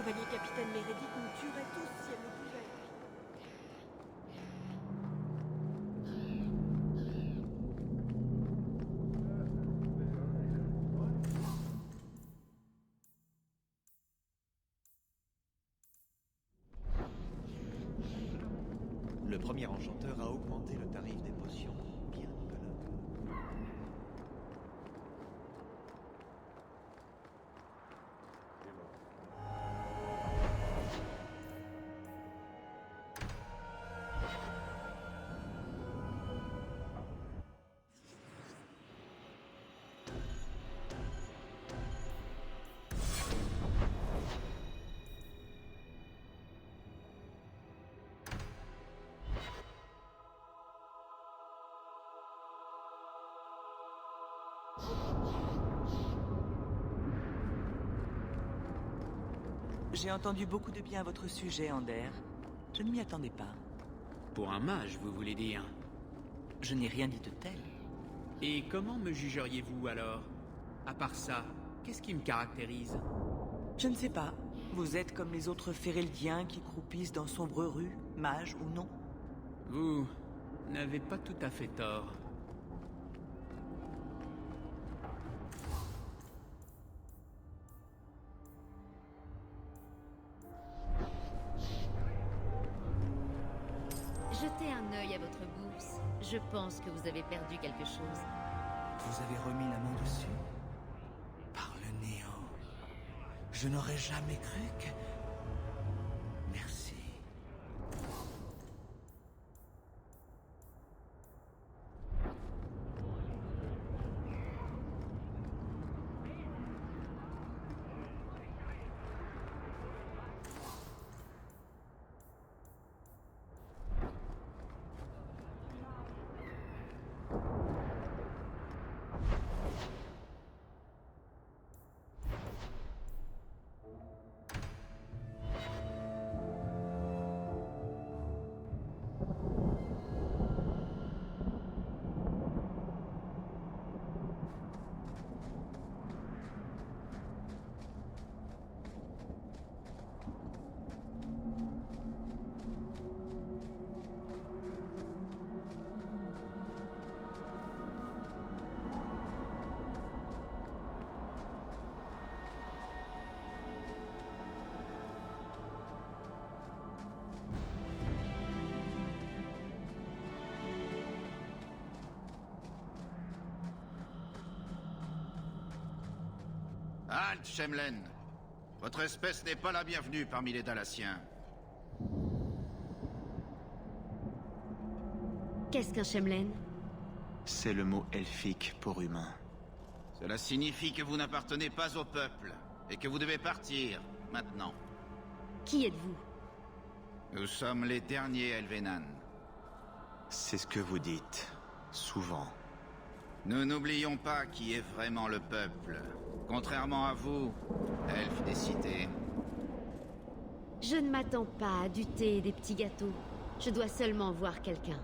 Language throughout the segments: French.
chevalier capitaine Meredith nous tuerait tous si elle le pouvait. Le premier enchanteur a augmenté le tarif des potions. Bien, Nicolas. J'ai entendu beaucoup de bien à votre sujet, Ander. Je ne m'y attendais pas. Pour un mage, vous voulez dire? Je n'ai rien dit de tel. Et comment me jugeriez-vous alors? À part ça, qu'est-ce qui me caractérise? Je ne sais pas. Vous êtes comme les autres Féreldiens qui croupissent dans sombres rues, mages ou non. Vous n'avez pas tout à fait tort. Jetez un œil à votre bourse. Je pense que vous avez perdu quelque chose. Vous avez remis la main dessus? Par le néant. Je n'aurais jamais cru que... Merci. Halt, Shemlen! Votre espèce n'est pas la bienvenue parmi les Dalassiens. Qu'est-ce qu'un Shemlen? C'est le mot elfique pour humain. Cela signifie que vous n'appartenez pas au peuple, et que vous devez partir, maintenant. Qui êtes-vous? Nous sommes les derniers Elvenan. C'est ce que vous dites, souvent. Nous n'oublions pas qui est vraiment le peuple. Contrairement à vous, elfes des cités. Je ne m'attends pas à du thé et des petits gâteaux. Je dois seulement voir quelqu'un.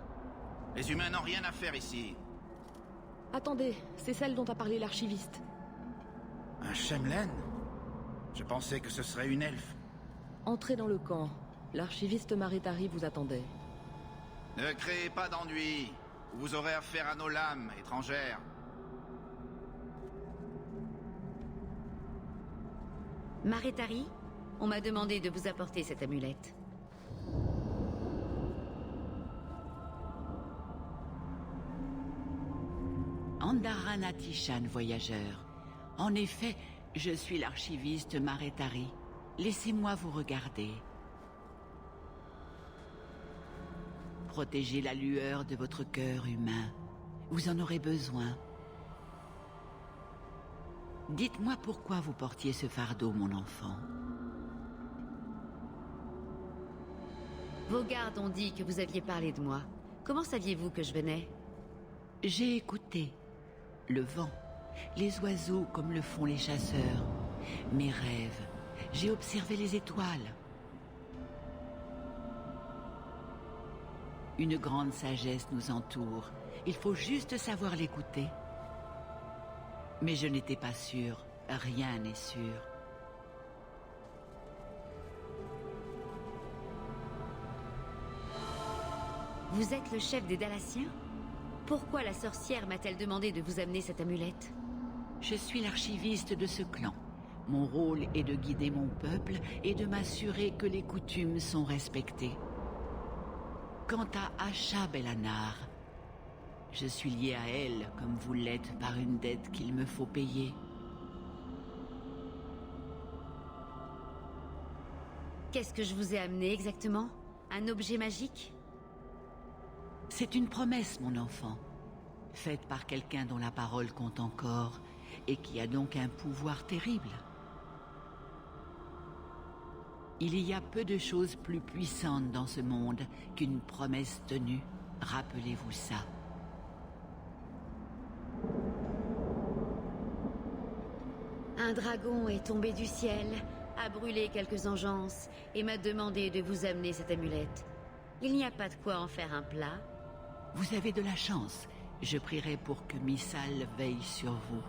Les humains n'ont rien à faire ici. Attendez, c'est celle dont a parlé l'archiviste. Un Shemlen? Je pensais que ce serait une elfe. Entrez dans le camp. L'archiviste Maretari vous attendait. Ne créez pas d'ennui, ou vous aurez affaire à nos lames étrangères. Maretari, on m'a demandé de vous apporter cette amulette. Andarana Tishan, voyageur. En effet, je suis l'archiviste Maretari. Laissez-moi vous regarder. Protégez la lueur de votre cœur humain. Vous en aurez besoin. Dites-moi pourquoi vous portiez ce fardeau, mon enfant. Vos gardes ont dit que vous aviez parlé de moi. Comment saviez-vous que je venais? J'ai écouté. Le vent, les oiseaux comme le font les chasseurs, mes rêves. J'ai observé les étoiles. Une grande sagesse nous entoure. Il faut juste savoir l'écouter. Mais je n'étais pas sûr. Rien n'est sûr. Vous êtes le chef des Dalassiens? Pourquoi la sorcière m'a-t-elle demandé de vous amener cette amulette? Je suis l'archiviste de ce clan. Mon rôle est de guider mon peuple et de m'assurer que les coutumes sont respectées. Quant à Asha Belanar, je suis lié à elle comme vous l'êtes par une dette qu'il me faut payer. Qu'est-ce que je vous ai amené exactement? Un objet magique? C'est une promesse, mon enfant, faite par quelqu'un dont la parole compte encore et qui a donc un pouvoir terrible. Il y a peu de choses plus puissantes dans ce monde qu'une promesse tenue. Rappelez-vous ça. Un dragon est tombé du ciel, a brûlé quelques engeances et m'a demandé de vous amener cette amulette. Il n'y a pas de quoi en faire un plat. Vous avez de la chance. Je prierai pour que Missal veille sur vous.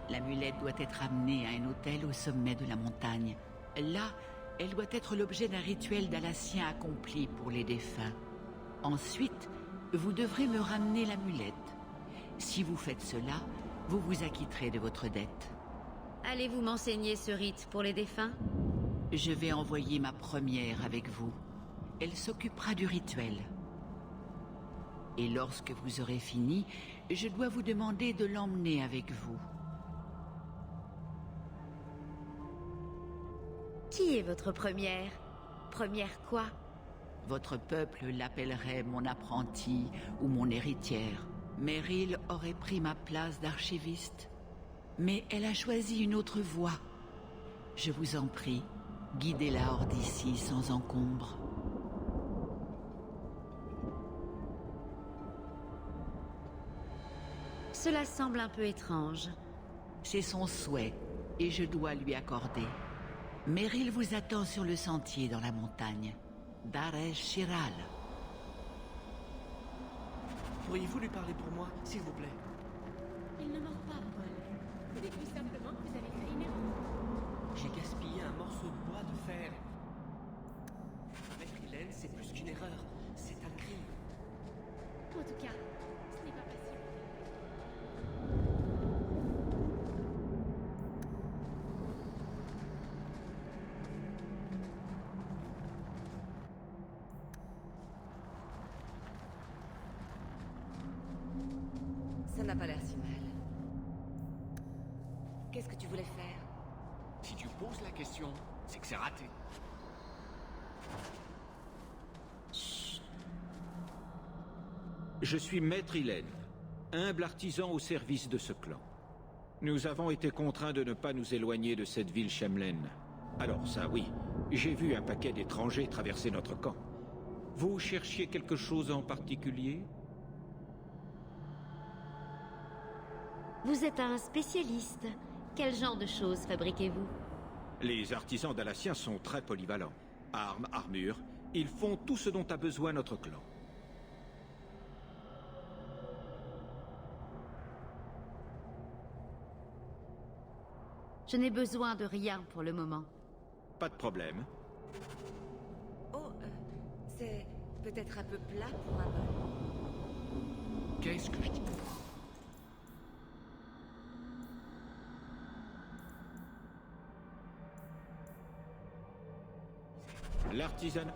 L'amulette doit être amenée à un hôtel au sommet de la montagne. Là, elle doit être l'objet d'un rituel dalassien accompli pour les défunts. Ensuite, vous devrez me ramener l'amulette. Si vous faites cela, vous vous acquitterez de votre dette. Allez-vous m'enseigner ce rite pour les défunts? Je vais envoyer ma première avec vous. Elle s'occupera du rituel. Et lorsque vous aurez fini, je dois vous demander de l'emmener avec vous. Qui est votre première? Première quoi? Votre peuple l'appellerait mon apprenti ou mon héritière. Meryl aurait pris ma place d'archiviste. Mais elle a choisi une autre voie. Je vous en prie, guidez-la hors d'ici sans encombre. Cela semble un peu étrange. C'est son souhait, et je dois lui accorder. Meryl vous attend sur le sentier dans la montagne. Daresh Shiral. Pourriez-vous lui parler pour moi, s'il vous plaît? Il ne mord pas, Paul. Dites-lui simplement que vous avez fait une erreur. J'ai gaspillé un morceau de bois de fer. Avec Hélène, c'est plus qu'une erreur. C'est un crime. En tout cas, ce n'est pas facile. Ça n'a pas l'air si mal. Qu'est-ce que tu voulais faire? Si tu poses la question, c'est que c'est raté. Je suis Maître Hélène, humble artisan au service de ce clan. Nous avons été contraints de ne pas nous éloigner de cette ville Shemlen. Alors ça, oui, j'ai vu un paquet d'étrangers traverser notre camp. Vous cherchiez quelque chose en particulier? Vous êtes un spécialiste. Quel genre de choses fabriquez-vous? Les artisans dalassiens sont très polyvalents. Armes, armures, ils font tout ce dont a besoin notre clan. Je n'ai besoin de rien pour le moment. Pas de problème. Oh, c'est peut-être un peu plat pour un bol. Qu'est-ce que je dis? L'artisanat...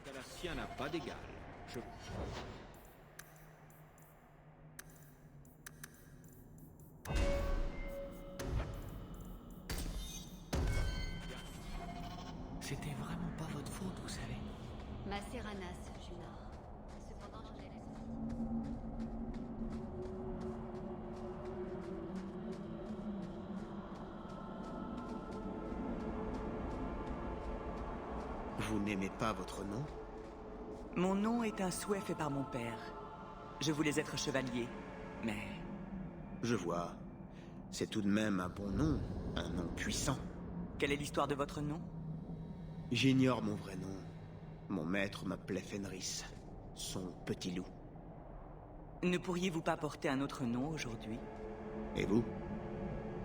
Dalassien n'a pas d'égal. Je... C'était vraiment pas votre faute, vous savez. Ma Serranas, Junor. Cependant, je l'ai laissé. Vous n'aimez pas votre nom? Mon nom est un souhait fait par mon père. Je voulais être chevalier, mais... Je vois. C'est tout de même un bon nom, un nom puissant. Quelle est l'histoire de votre nom? J'ignore mon vrai nom. Mon maître m'appelait Fenris, son petit loup. Ne pourriez-vous pas porter un autre nom aujourd'hui? Et vous?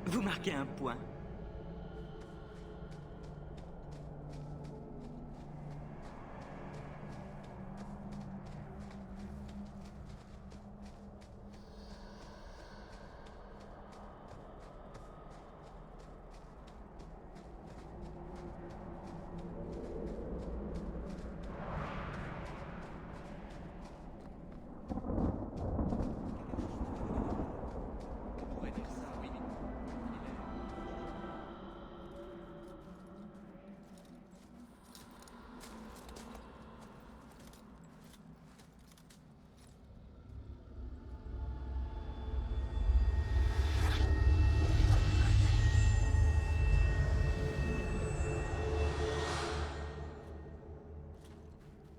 Vous marquez un point.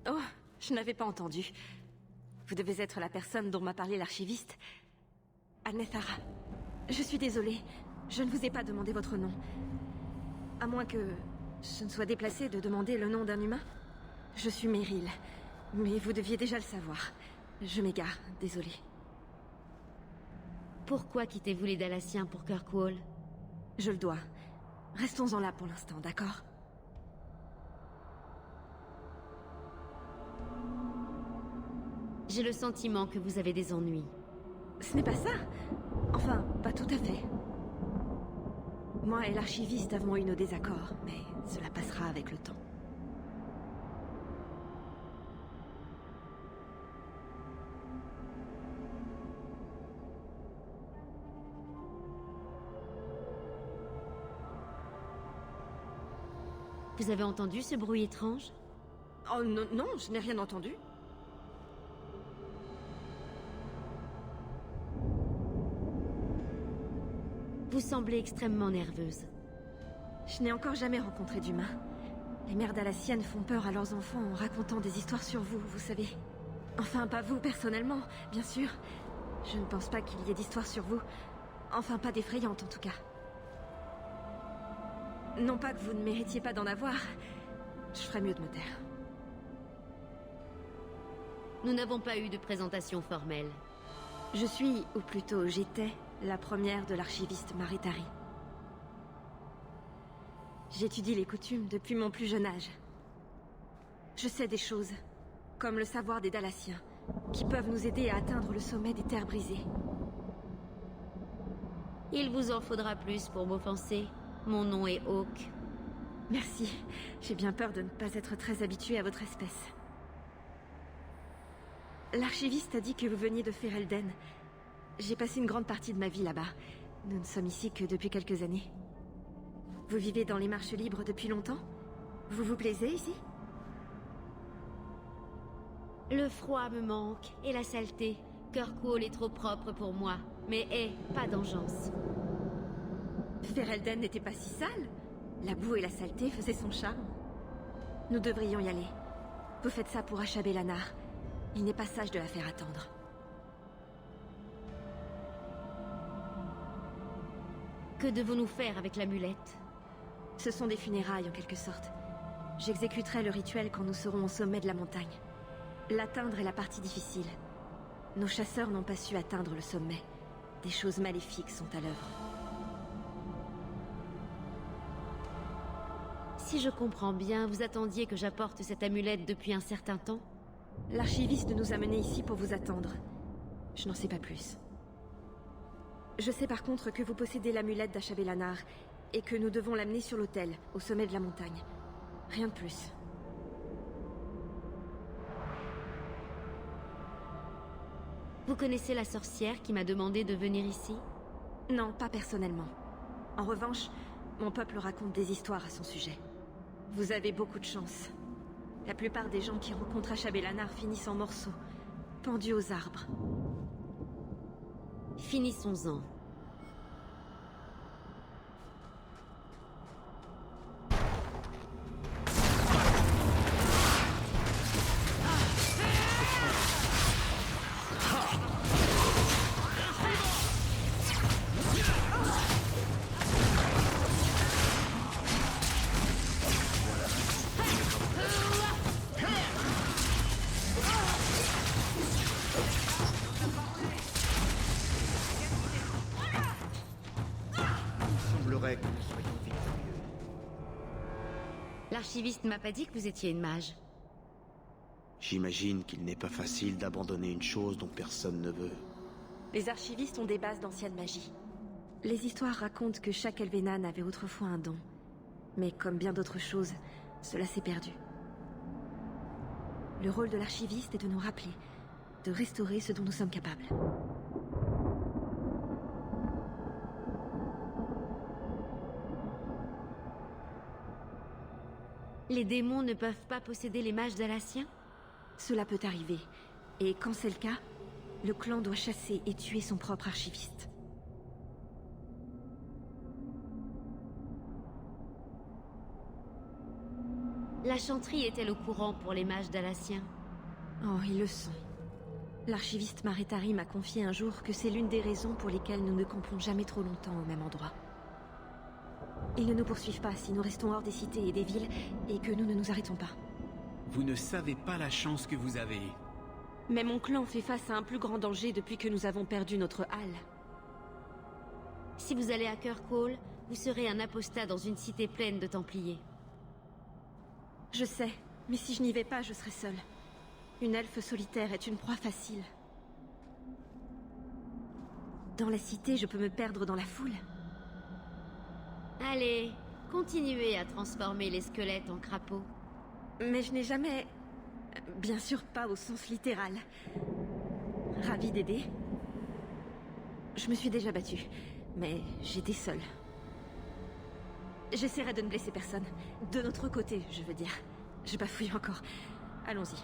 Oh, je n'avais pas entendu. Vous devez être la personne dont m'a parlé l'archiviste. Anethara. Je suis désolée. Je ne vous ai pas demandé votre nom. À moins que je ne sois déplacée de demander le nom d'un humain. Je suis Meryl. Mais vous deviez déjà le savoir. Je m'égare, désolée. Pourquoi quittez-vous les Dalassiens pour Kirkwall? Je le dois. Restons-en là pour l'instant, d'accord? J'ai le sentiment que vous avez des ennuis. Ce n'est pas ça. Enfin, pas tout à fait. Moi et l'archiviste avons eu nos désaccords, mais cela passera avec le temps. Vous avez entendu ce bruit étrange? Oh non, non, je n'ai rien entendu. Vous semblez extrêmement nerveuse. Je n'ai encore jamais rencontré d'humains. Les mères dalassiennes font peur à leurs enfants en racontant des histoires sur vous, vous savez. Enfin, pas vous personnellement, bien sûr. Je ne pense pas qu'il y ait d'histoires sur vous. Enfin, pas d'effrayantes en tout cas. Non pas que vous ne méritiez pas d'en avoir. Je ferais mieux de me taire. Nous n'avons pas eu de présentation formelle. Je suis, ou plutôt j'étais, la première de l'archiviste Maritari. J'étudie les coutumes depuis mon plus jeune âge. Je sais des choses, comme le savoir des Dalassiens, qui peuvent nous aider à atteindre le sommet des terres brisées. Il vous en faudra plus pour m'offenser. Mon nom est Hawke. Merci. J'ai bien peur de ne pas être très habituée à votre espèce. L'archiviste a dit que vous veniez de Ferelden. J'ai passé une grande partie de ma vie là-bas. Nous ne sommes ici que depuis quelques années. Vous vivez dans les marches libres depuis longtemps? Vous vous plaisez ici? Le froid me manque, et la saleté. Kirkwall est trop propre pour moi. Mais pas d'engeance. Ferelden n'était pas si sale. La boue et la saleté faisaient son charme. Nous devrions y aller. Vous faites ça pour achaber Lanar. Il n'est pas sage de la faire attendre. Que devons-nous faire avec l'amulette? Ce sont des funérailles en quelque sorte. J'exécuterai le rituel quand nous serons au sommet de la montagne. L'atteindre est la partie difficile. Nos chasseurs n'ont pas su atteindre le sommet. Des choses maléfiques sont à l'œuvre. Si je comprends bien, vous attendiez que j'apporte cette amulette depuis un certain temps? L'archiviste nous a menés ici pour vous attendre. Je n'en sais pas plus. Je sais par contre que vous possédez l'amulette d'Achabelanar et que nous devons l'amener sur l'autel, au sommet de la montagne. Rien de plus. Vous connaissez la sorcière qui m'a demandé de venir ici? Non, pas personnellement. En revanche, mon peuple raconte des histoires à son sujet. Vous avez beaucoup de chance. La plupart des gens qui rencontrent Achabelanar finissent en morceaux, pendus aux arbres. Finissons-en. semblerait que nous soyons victorieux. L'archiviste m'a pas dit que vous étiez une mage. J'imagine qu'il n'est pas facile d'abandonner une chose dont personne ne veut. Les archivistes ont des bases d'ancienne magie. Les histoires racontent que chaque Elvenan avait autrefois un don. Mais comme bien d'autres choses, cela s'est perdu. Le rôle de l'archiviste est de nous rappeler, de restaurer ce dont nous sommes capables. Les démons ne peuvent pas posséder les mages dalassiens? Cela peut arriver. Et quand c'est le cas, le clan doit chasser et tuer son propre archiviste. La chanterie est-elle au courant pour les mages dalassiens? Oh, ils le sont. L'archiviste Maretari m'a confié un jour que c'est l'une des raisons pour lesquelles nous ne campons jamais trop longtemps au même endroit. Ils ne nous poursuivent pas si nous restons hors des cités et des villes et que nous ne nous arrêtons pas. Vous ne savez pas la chance que vous avez. Mais mon clan fait face à un plus grand danger depuis que nous avons perdu notre halle. Si vous allez à Kirkwall, vous serez un apostat dans une cité pleine de Templiers. Je sais, mais si je n'y vais pas, je serai seule. Une elfe solitaire est une proie facile. Dans la cité, je peux me perdre dans la foule. Allez, continuez à transformer les squelettes en crapauds. Mais je n'ai jamais... Bien sûr pas au sens littéral. Ravie d'aider. Je me suis déjà battue, mais j'étais seule. J'essaierai de ne blesser personne. De notre côté, je veux dire. Je bafouille encore. Allons-y.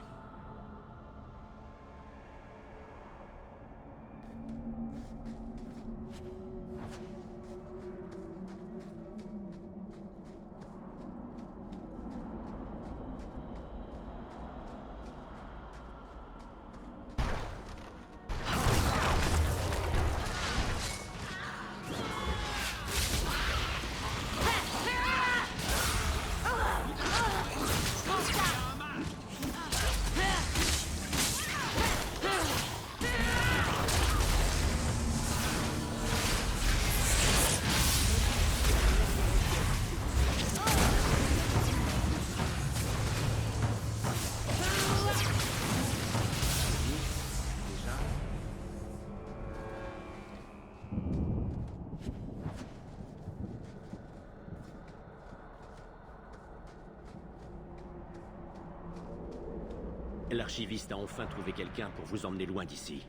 L'archiviste a enfin trouvé quelqu'un pour vous emmener loin d'ici.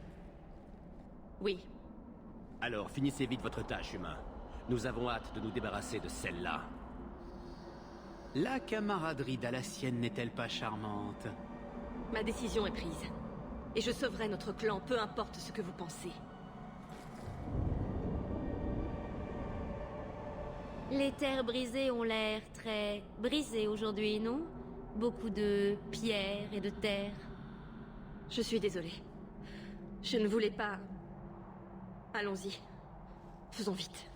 Oui. Alors, finissez vite votre tâche, humain. Nous avons hâte de nous débarrasser de celle-là. La camaraderie dalassienne n'est-elle pas charmante? Ma décision est prise. Et je sauverai notre clan, peu importe ce que vous pensez. Les terres brisées ont l'air très brisées aujourd'hui, non? Beaucoup de pierres et de terre. Je suis désolée. Je ne voulais pas... Allons-y. Faisons vite.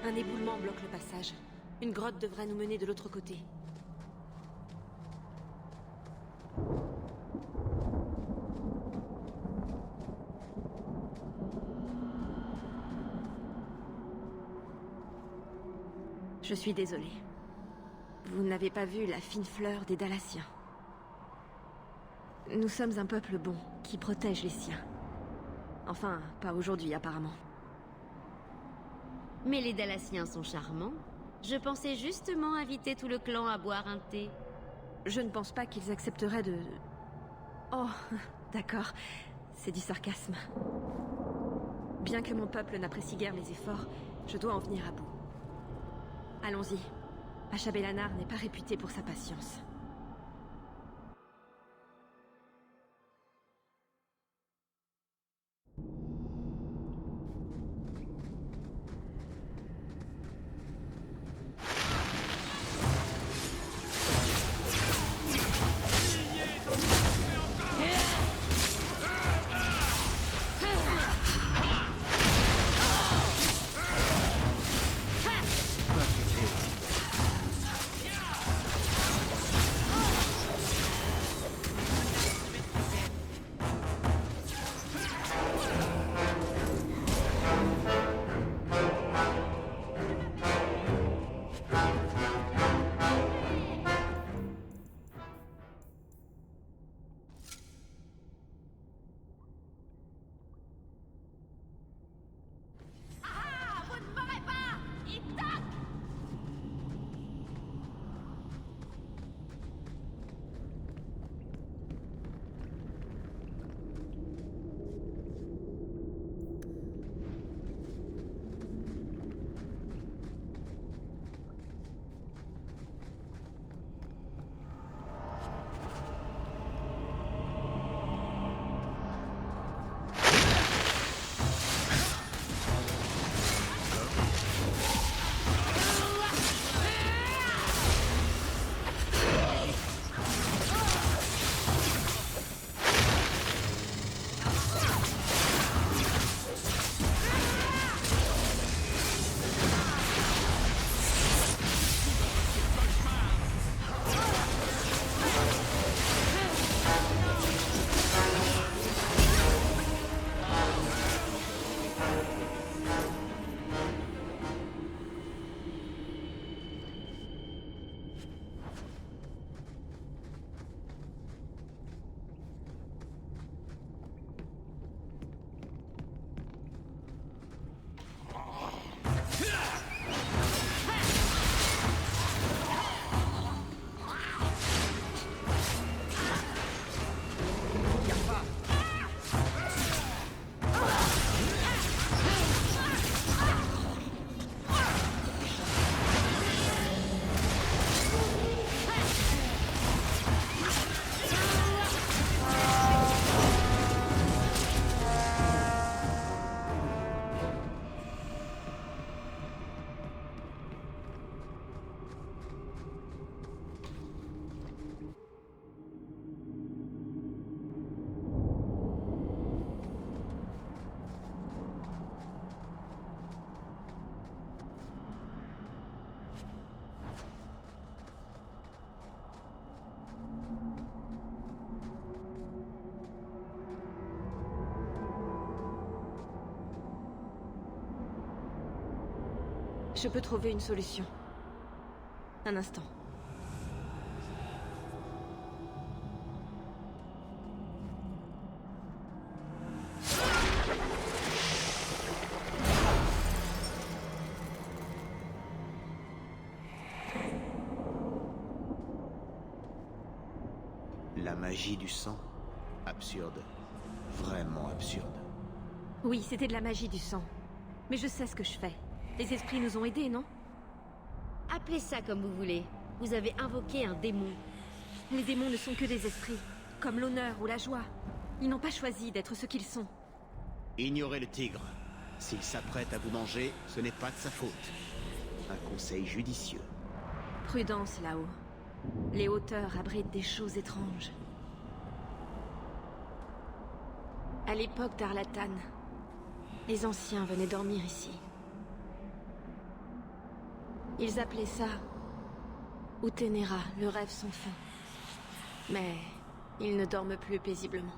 Un éboulement bloque le passage. Une grotte devrait nous mener de l'autre côté. Je suis désolée. Vous n'avez pas vu la fine fleur des Dalassiens. Nous sommes un peuple bon, qui protège les siens. Enfin, pas aujourd'hui, apparemment. Mais les Dalassiens sont charmants. Je pensais justement inviter tout le clan à boire un thé. Je ne pense pas qu'ils accepteraient de... Oh, d'accord. C'est du sarcasme. Bien que mon peuple n'apprécie guère mes efforts, je dois en venir à bout. Allons-y. Achabelanar n'est pas réputé pour sa patience. Je peux trouver une solution. Un instant. La magie du sang. Absurde. Vraiment absurde. Oui, c'était de la magie du sang. Mais je sais ce que je fais. Les esprits nous ont aidés, non? Appelez ça comme vous voulez. Vous avez invoqué un démon. Les démons ne sont que des esprits, comme l'honneur ou la joie. Ils n'ont pas choisi d'être ce qu'ils sont. Ignorez le tigre. S'il s'apprête à vous manger, ce n'est pas de sa faute. Un conseil judicieux. Prudence là-haut. Les hauteurs abritent des choses étranges. À l'époque d'Arlatan, les anciens venaient dormir ici. Ils appelaient ça Utenera, le rêve sans fin. Mais ils ne dorment plus paisiblement.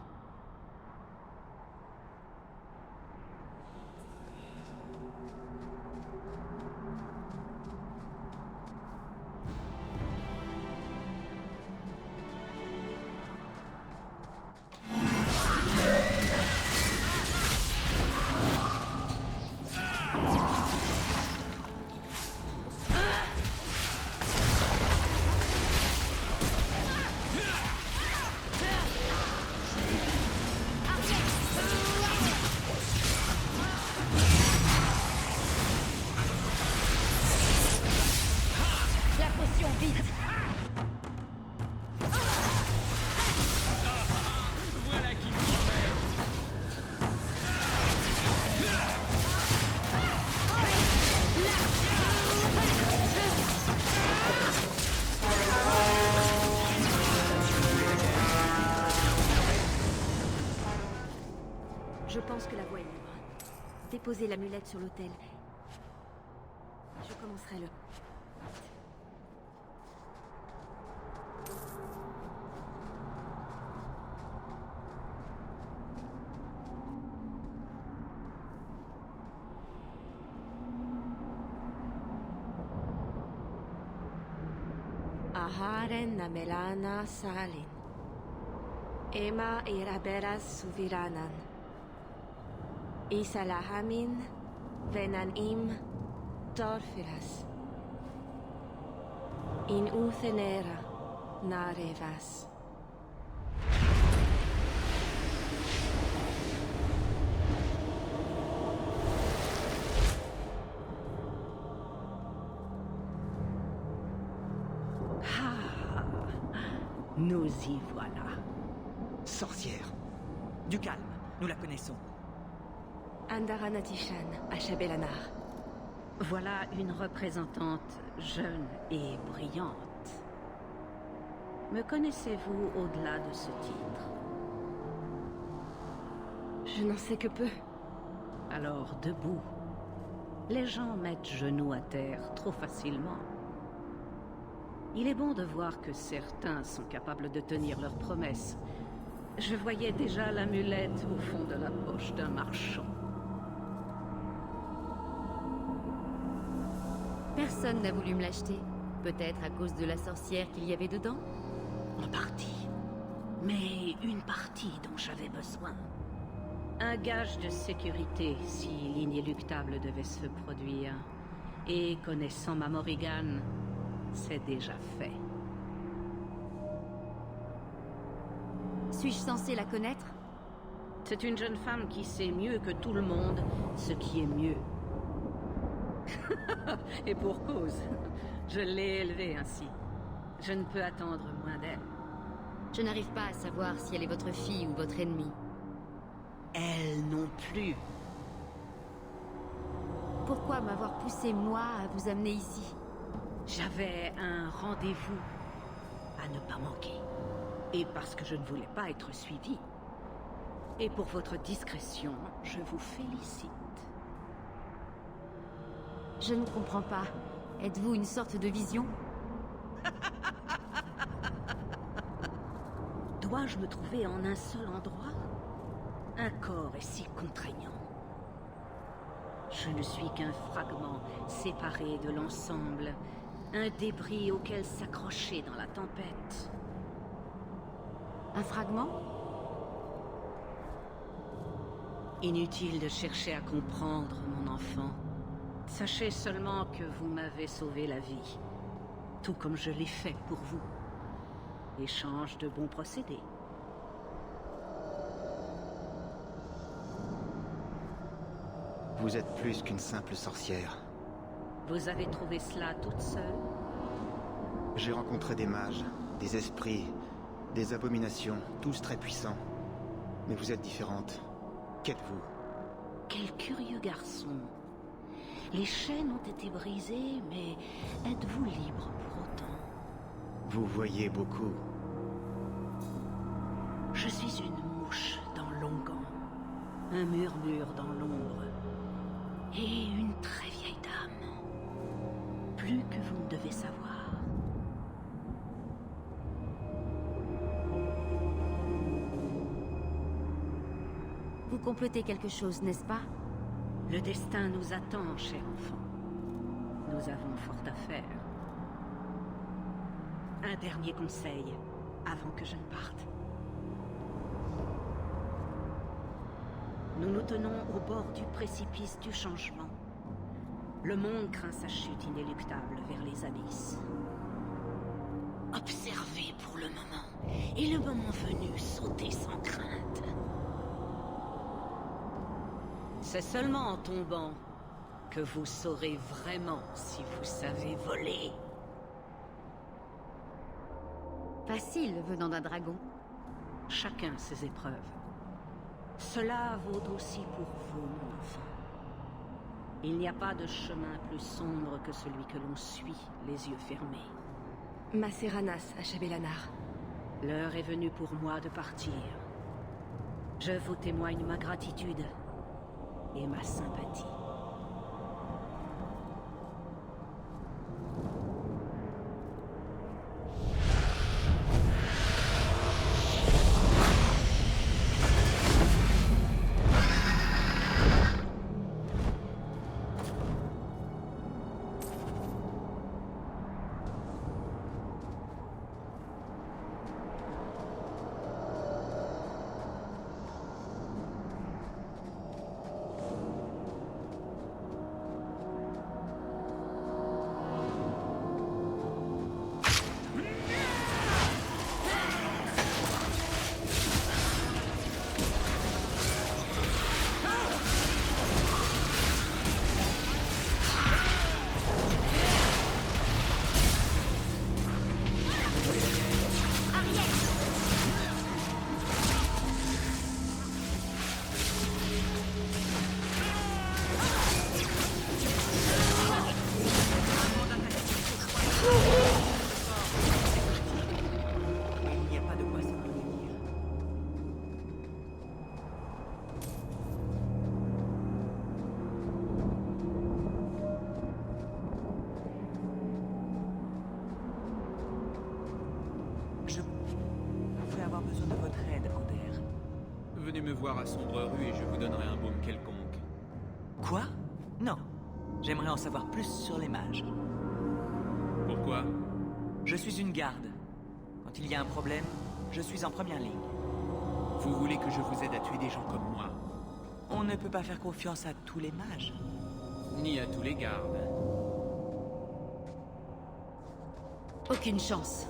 Je pense que la voie est libre. Déposez l'amulette sur l'autel. Je commencerai le... Aharen namelana salin. Ema iraberas suviranan. Isalahamin venanim torfiras. In uthenera narevas. Nous y voilà. Sorcière. Du calme, nous la connaissons. Andaranatishan, à Chabelanar. Voilà une représentante jeune et brillante. Me connaissez-vous au-delà de ce titre? Je n'en sais que peu. Alors, debout. Les gens mettent genoux à terre trop facilement. Il est bon de voir que certains sont capables de tenir leurs promesses. Je voyais déjà l'amulette au fond de la poche d'un marchand. Personne n'a voulu me l'acheter. Peut-être à cause de la sorcière qu'il y avait dedans? En partie. Mais une partie dont j'avais besoin. Un gage de sécurité si l'inéluctable devait se produire. Et connaissant ma Morrigan, c'est déjà fait. Suis-je censée la connaître? C'est une jeune femme qui sait mieux que tout le monde ce qui est mieux. Et pour cause, je l'ai élevée ainsi. Je ne peux attendre moins d'elle. Je n'arrive pas à savoir si elle est votre fille ou votre ennemie. Elle non plus. Pourquoi m'avoir poussé, moi, à vous amener ici? J'avais un rendez-vous à ne pas manquer. Et parce que je ne voulais pas être suivie. Et pour votre discrétion, je vous félicite. Je ne comprends pas. Êtes-vous une sorte de vision? Dois-je me trouver en un seul endroit? Un corps est si contraignant. Je ne suis qu'un fragment séparé de l'ensemble, un débris auquel s'accrocher dans la tempête. Un fragment? Inutile de chercher à comprendre, mon enfant. Sachez seulement que vous m'avez sauvé la vie, tout comme je l'ai fait pour vous. Échange de bons procédés. Vous êtes plus qu'une simple sorcière. Vous avez trouvé cela toute seule? J'ai rencontré des mages, des esprits, des abominations, tous très puissants. Mais vous êtes différente. Qu'êtes-vous? Quel curieux garçon. Les chaînes ont été brisées, mais êtes-vous libre pour autant? Vous voyez beaucoup. Je suis une mouche dans l'onguent, un murmure dans l'ombre, et une très vieille dame. Plus que vous ne devez savoir. Vous complotez quelque chose, n'est-ce pas? Le destin nous attend, cher enfant. Nous avons fort à faire. Un dernier conseil, avant que je ne parte. Nous nous tenons au bord du précipice du changement. Le monde craint sa chute inéluctable vers les abysses. Observez pour le moment, et le moment venu, sautez sans crainte. C'est seulement en tombant que vous saurez vraiment si vous savez voler. Facile venant d'un dragon. Chacun ses épreuves. Cela vaut aussi pour vous, mon enfant. Il n'y a pas de chemin plus sombre que celui que l'on suit, les yeux fermés. Macéranas, Achabelanar. L'heure est venue pour moi de partir. Je vous témoigne ma gratitude et ma sympathie. Venez me voir à Sombre Rue et je vous donnerai un baume quelconque. Quoi? Non. J'aimerais en savoir plus sur les mages. Pourquoi? Je suis une garde. Quand il y a un problème, je suis en première ligne. Vous voulez que je vous aide à tuer des gens comme moi? On ne peut pas faire confiance à tous les mages. Ni à tous les gardes. Aucune chance.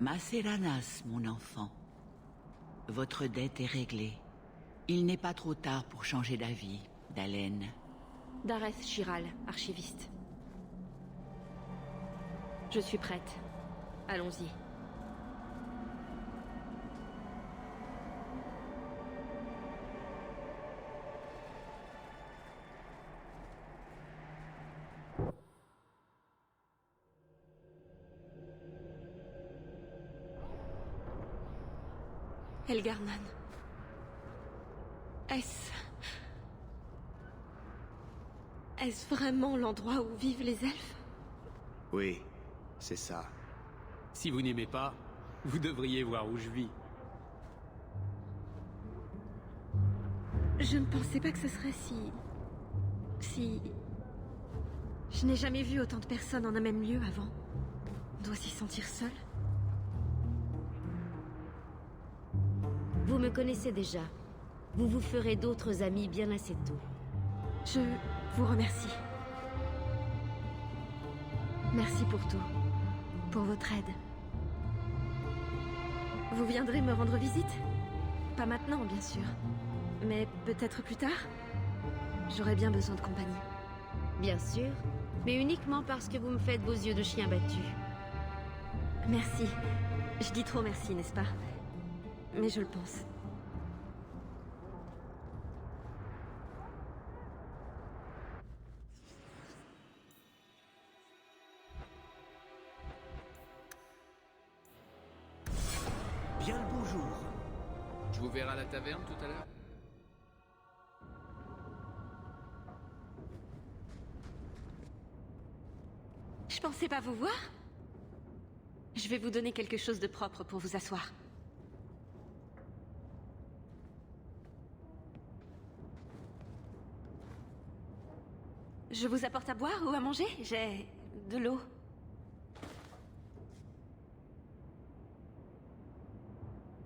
Maceranas, mon enfant. Votre dette est réglée. Il n'est pas trop tard pour changer d'avis, Dalen. Dareth Chiral, archiviste. Je suis prête. Allons-y. Elgarnan. Est-ce vraiment l'endroit où vivent les elfes? Oui, c'est ça. Si vous n'aimez pas, vous devriez voir où je vis. Je ne pensais pas que ce serait si... Je n'ai jamais vu autant de personnes en un même lieu avant. On doit s'y sentir seul. Vous me connaissez déjà. Vous vous ferez d'autres amis bien assez tôt. Je vous remercie. Merci pour tout. Pour votre aide. Vous viendrez me rendre visite? Pas maintenant, bien sûr. Mais peut-être plus tard? J'aurais bien besoin de compagnie. Bien sûr, mais uniquement parce que vous me faites vos yeux de chien battu. Merci. Je dis trop merci, n'est-ce pas? Mais je le pense. Bien le bonjour. Je vous verrai à la taverne tout à l'heure. Je pensais pas vous voir. Je vais vous donner quelque chose de propre pour vous asseoir. Je vous apporte à boire ou à manger? J'ai de l'eau.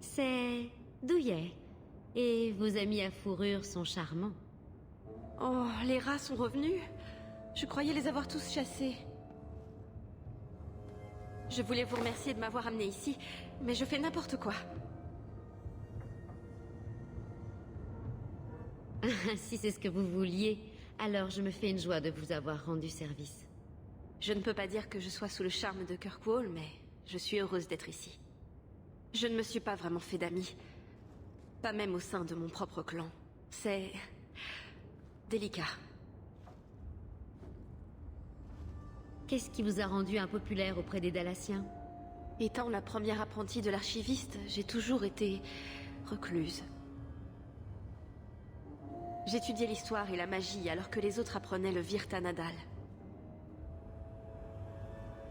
C'est douillet. Et vos amis à fourrure sont charmants. Oh, les rats sont revenus. Je croyais les avoir tous chassés. Je voulais vous remercier de m'avoir amené ici, mais je fais n'importe quoi. Si c'est ce que vous vouliez, alors je me fais une joie de vous avoir rendu service. Je ne peux pas dire que je sois sous le charme de Kirkwall, mais je suis heureuse d'être ici. Je ne me suis pas vraiment fait d'amis. Pas même au sein de mon propre clan. C'est... délicat. Qu'est-ce qui vous a rendu impopulaire auprès des Dalaciens? Étant la première apprentie de l'archiviste, j'ai toujours été recluse. J'étudiais l'histoire et la magie alors que les autres apprenaient le Virtanadal.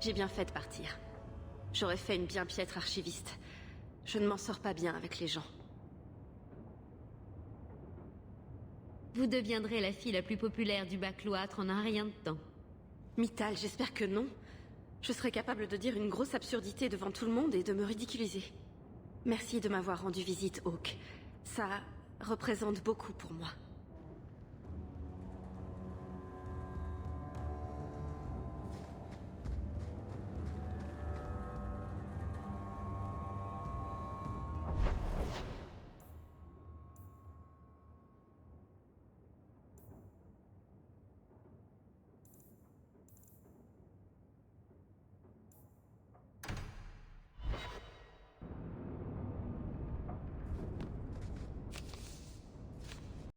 J'ai bien fait de partir. J'aurais fait une bien piètre archiviste. Je ne m'en sors pas bien avec les gens. Vous deviendrez la fille la plus populaire du bas-cloître en un rien de temps. Mythal, j'espère que non. Je serais capable de dire une grosse absurdité devant tout le monde et de me ridiculiser. Merci de m'avoir rendu visite, Hawke. Ça représente beaucoup pour moi.